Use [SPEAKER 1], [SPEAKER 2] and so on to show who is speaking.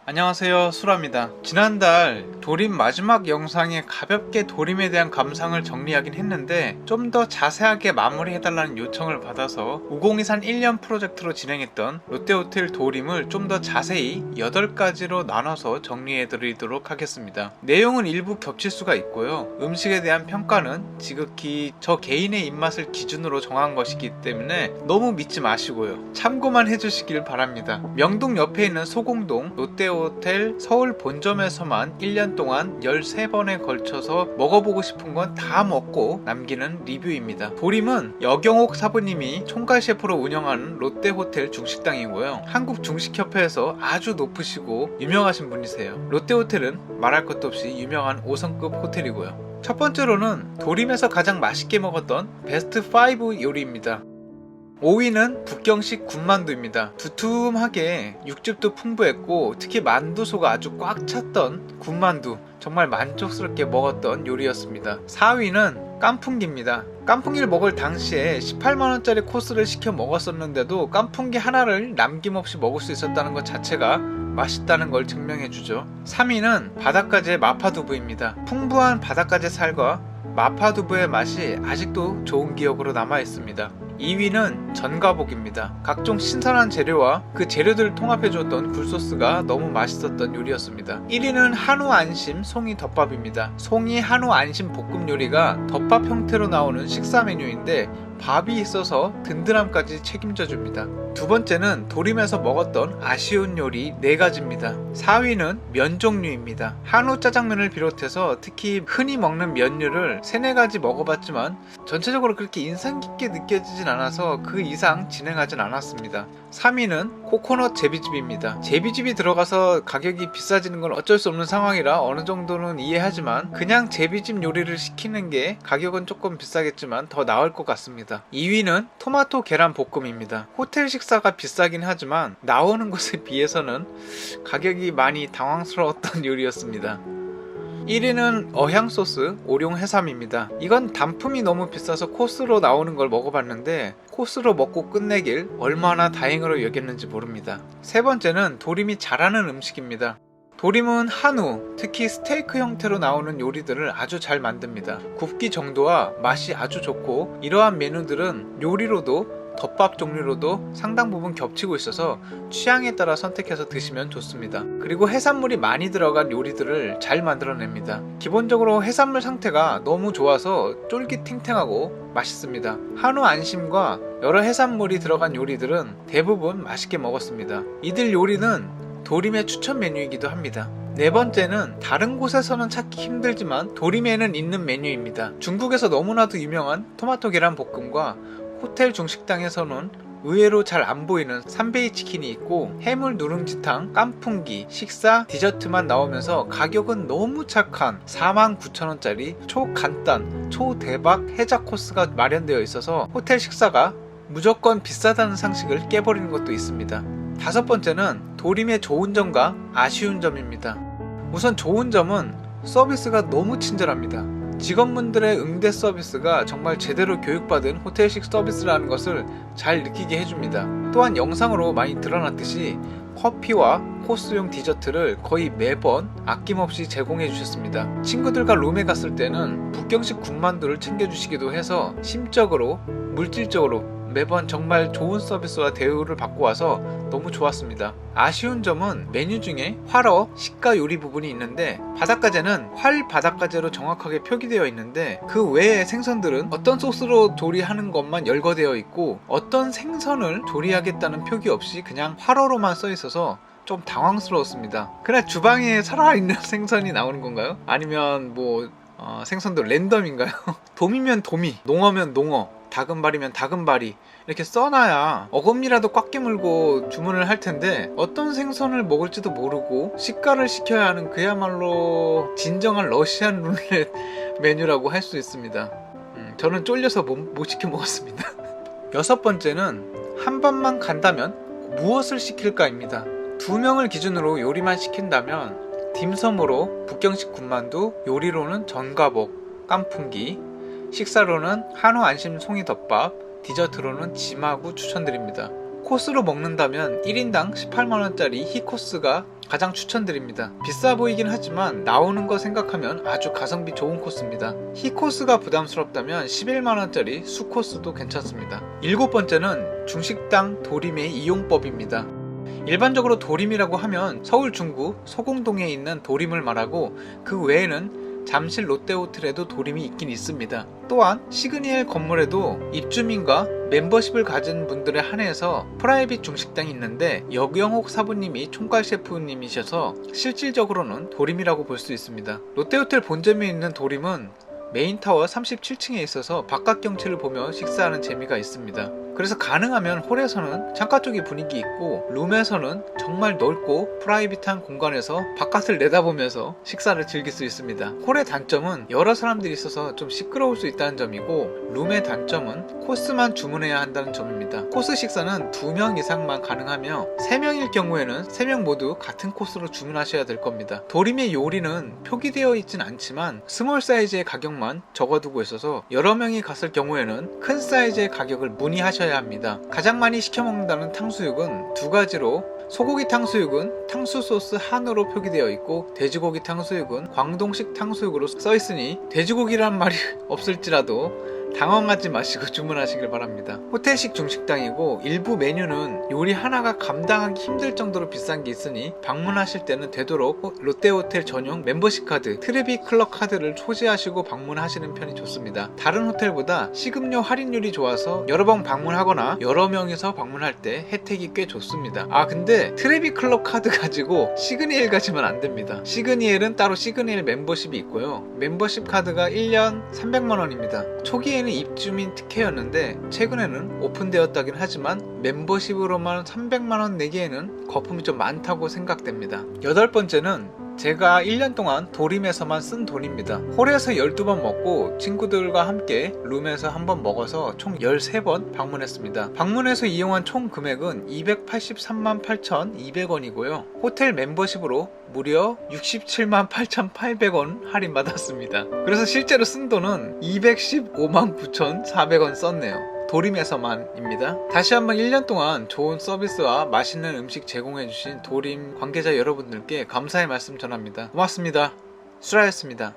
[SPEAKER 1] 안녕하세요, 수라입니다. 지난달 도림 마지막 영상에 가볍게 도림에 대한 감상을 정리하긴 했는데 좀 더 자세하게 마무리해달라는 요청을 받아서 5023 1년 프로젝트로 진행했던 롯데호텔 도림을 좀 더 자세히 8가지로 나눠서 정리해드리도록 하겠습니다. 내용은 일부 겹칠 수가 있고요. 음식에 대한 평가는 지극히 저 개인의 입맛을 기준으로 정한 것이기 때문에 너무 믿지 마시고요. 참고만 해주시길 바랍니다. 명동 옆에 있는 소공동 롯데호텔 서울 본점에서만 1년 동안 13번에 걸쳐서 먹어보고 싶은 건 다 먹고 남기는 리뷰입니다. 도림은 여경옥 사부님이 총괄 셰프로 운영하는 롯데호텔 중식당이고요. 한국중식협회에서 아주 높으시고 유명하신 분이세요. 롯데호텔은 말할 것도 없이 유명한 5성급 호텔이고요. 첫 번째로는 도림에서 가장 맛있게 먹었던 베스트 5 요리입니다. 5위는 북경식 군만두입니다. 두툼하게 육즙도 풍부했고 특히 만두소가 아주 꽉 찼던 군만두, 정말 만족스럽게 먹었던 요리였습니다. 4위는 깐풍기입니다. 깐풍기를 먹을 당시에 18만원짜리 코스를 시켜 먹었었는데도 깐풍기 하나를 남김없이 먹을 수 있었다는 것 자체가 맛있다는 걸 증명해주죠. 3위는 바닷가재 마파두부입니다. 풍부한 바닷가재 살과 마파두부의 맛이 아직도 좋은 기억으로 남아있습니다. 2위는 전가복입니다. 각종 신선한 재료와 그 재료들을 통합해줬던 굴소스가 너무 맛있었던 요리였습니다. 1위는 한우 안심 송이 덮밥입니다. 송이 한우 안심 볶음 요리가 덮밥 형태로 나오는 식사 메뉴인데 밥이 있어서 든든함까지 책임져 줍니다. 두 번째는 도림에서 먹었던 아쉬운 요리 4가지입니다. 4위는 면 종류입니다. 한우 짜장면을 비롯해서 특히 흔히 먹는 면류를 3-4가지 먹어봤지만 전체적으로 그렇게 인상 깊게 느껴지진 않아서 그 이상 진행하진 않았습니다. 3위는 코코넛 제비집입니다. 제비집이 들어가서 가격이 비싸지는 건 어쩔 수 없는 상황이라 어느 정도는 이해하지만 그냥 제비집 요리를 시키는 게 가격은 조금 비싸겠지만 더 나을 것 같습니다. 2위는 토마토 계란 볶음입니다. 호텔 식사가 비싸긴 하지만 나오는 것에 비해서는 가격이 많이 당황스러웠던 요리였습니다. 1위는 어향소스 오룡 해삼입니다. 이건 단품이 너무 비싸서 코스로 나오는 걸 먹어봤는데 코스로 먹고 끝내길 얼마나 다행으로 여겼는지 모릅니다. 세 번째는 도림이 잘하는 음식입니다. 도림은 한우, 특히 스테이크 형태로 나오는 요리들을 아주 잘 만듭니다. 굽기 정도와 맛이 아주 좋고 이러한 메뉴들은 요리로도 덮밥 종류로도 상당 부분 겹치고 있어서 취향에 따라 선택해서 드시면 좋습니다. 그리고 해산물이 많이 들어간 요리들을 잘 만들어냅니다. 기본적으로 해산물 상태가 너무 좋아서 쫄깃탱탱하고 맛있습니다. 한우 안심과 여러 해산물이 들어간 요리들은 대부분 맛있게 먹었습니다. 이들 요리는 도림의 추천 메뉴이기도 합니다. 네 번째는 다른 곳에서는 찾기 힘들지만 도림에는 있는 메뉴입니다. 중국에서 너무나도 유명한 토마토 계란 볶음과 호텔 중식당에서는 의외로 잘 안 보이는 삼베이 치킨이 있고 해물 누룽지탕, 깐풍기, 식사, 디저트만 나오면서 가격은 너무 착한 49,000원짜리 초간단, 초대박 해자 코스가 마련되어 있어서 호텔 식사가 무조건 비싸다는 상식을 깨버리는 것도 있습니다. 다섯 번째는 도림의 좋은 점과 아쉬운 점입니다. 우선 좋은 점은 서비스가 너무 친절합니다. 직원분들의 응대 서비스가 정말 제대로 교육받은 호텔식 서비스라는 것을 잘 느끼게 해줍니다. 또한 영상으로 많이 드러났듯이 커피와 코스용 디저트를 거의 매번 아낌없이 제공해 주셨습니다. 친구들과 룸에 갔을 때는 북경식 군만두를 챙겨주시기도 해서 심적으로, 물질적으로 매번 정말 좋은 서비스와 대우를 받고 와서 너무 좋았습니다. 아쉬운 점은 메뉴 중에 활어, 식가 요리 부분이 있는데 바닷가재는 활 바닷가재로 정확하게 표기되어 있는데 그 외의 생선들은 어떤 소스로 조리하는 것만 열거되어 있고 어떤 생선을 조리하겠다는 표기 없이 그냥 활어로만 써 있어서 좀 당황스러웠습니다. 그냥 주방에 살아있는 생선이 나오는 건가요? 아니면 생선도 랜덤인가요? 돔이면 도미, 농어면 농어, 다금바리면 다금바리 이렇게 써놔야 어금니라도 꽉 깨물고 주문을 할 텐데 어떤 생선을 먹을지도 모르고 식가를 시켜야 하는 그야말로 진정한 러시안 룰렛 메뉴라고 할 수 있습니다. 저는 쫄려서 못 시켜 먹었습니다. 여섯 번째는 한 번만 간다면 무엇을 시킬까입니다. 2명을 기준으로 요리만 시킨다면 딤섬으로 북경식 군만두, 요리로는 전가복, 깐풍기, 식사로는 한우 안심 송이 덮밥, 디저트로는 지마구 추천드립니다. 코스로 먹는다면 1인당 18만원짜리 H코스가 가장 추천드립니다. 비싸 보이긴 하지만 나오는 거 생각하면 아주 가성비 좋은 코스입니다. H코스가 부담스럽다면 11만원짜리 수코스도 괜찮습니다. 7번째는 중식당 도림의 이용법입니다. 일반적으로 도림이라고 하면 서울 중구 소공동에 있는 도림을 말하고, 그 외에는 잠실 롯데호텔에도 도림이 있긴 있습니다. 또한 시그니엘 건물에도 입주민과 멤버십을 가진 분들에 한해서 프라이빗 중식당이 있는데, 역영옥 사부님이 총괄 셰프님이셔서 실질적으로는 도림이라고 볼 수 있습니다. 롯데호텔 본점에 있는 도림은 메인타워 37층에 있어서 바깥 경치를 보며 식사하는 재미가 있습니다. 그래서 가능하면 홀에서는 창가 쪽이 분위기 있고, 룸에서는 정말 넓고 프라이빗한 공간에서 바깥을 내다보면서 식사를 즐길 수 있습니다. 홀의 단점은 여러 사람들이 있어서 좀 시끄러울 수 있다는 점이고, 룸의 단점은 코스만 주문해야 한다는 점입니다. 코스 식사는 2명 이상만 가능하며 3명일 경우에는 3명 모두 같은 코스로 주문하셔야 될 겁니다. 도림의 요리는 표기되어 있진 않지만 스몰 사이즈의 가격만 적어두고 있어서 여러 명이 갔을 경우에는 큰 사이즈의 가격을 문의하셔야 합니다. 가장 많이 시켜먹는다는 탕수육은 2가지로, 소고기 탕수육은 탕수 소스 한우로 표기되어 있고, 돼지고기 탕수육은 광동식 탕수육으로 써 있으니 돼지고기란 말이 없을지라도 당황하지 마시고 주문하시길 바랍니다. 호텔식 중식당이고, 일부 메뉴는 요리 하나가 감당하기 힘들 정도로 비싼 게 있으니 방문하실 때는 되도록 롯데호텔 전용 멤버십 카드, 트레비 클럽 카드를 소지하시고 방문하시는 편이 좋습니다. 다른 호텔보다 식음료 할인율이 좋아서 여러 번 방문하거나 여러 명이서 방문할 때 혜택이 꽤 좋습니다. 근데 트레비 클럽 카드 가지고 시그니엘 가시면 안 됩니다. 시그니엘은 따로 시그니엘 멤버십이 있고요. 멤버십 카드가 1년 300만원입니다. 초기에는 입주민 특혜였는데 최근에는 오픈되었다긴 하지만 멤버십으로만 300만원 내기에는 거품이 좀 많다고 생각됩니다. 8번째는 제가 1년 동안 도림에서만 쓴 돈입니다. 홀에서 12번 먹고 친구들과 함께 룸에서 한번 먹어서 총 13번 방문했습니다. 방문해서 이용한 총 금액은 283만 8,200원이고요. 호텔 멤버십으로 무려 67만 8,800원 할인받았습니다. 그래서 실제로 쓴 돈은 215만 9,400원 썼네요. 도림에서만입니다. 다시 한번 1년 동안 좋은 서비스와 맛있는 음식 제공해주신 도림 관계자 여러분들께 감사의 말씀 전합니다. 고맙습니다. 수라였습니다.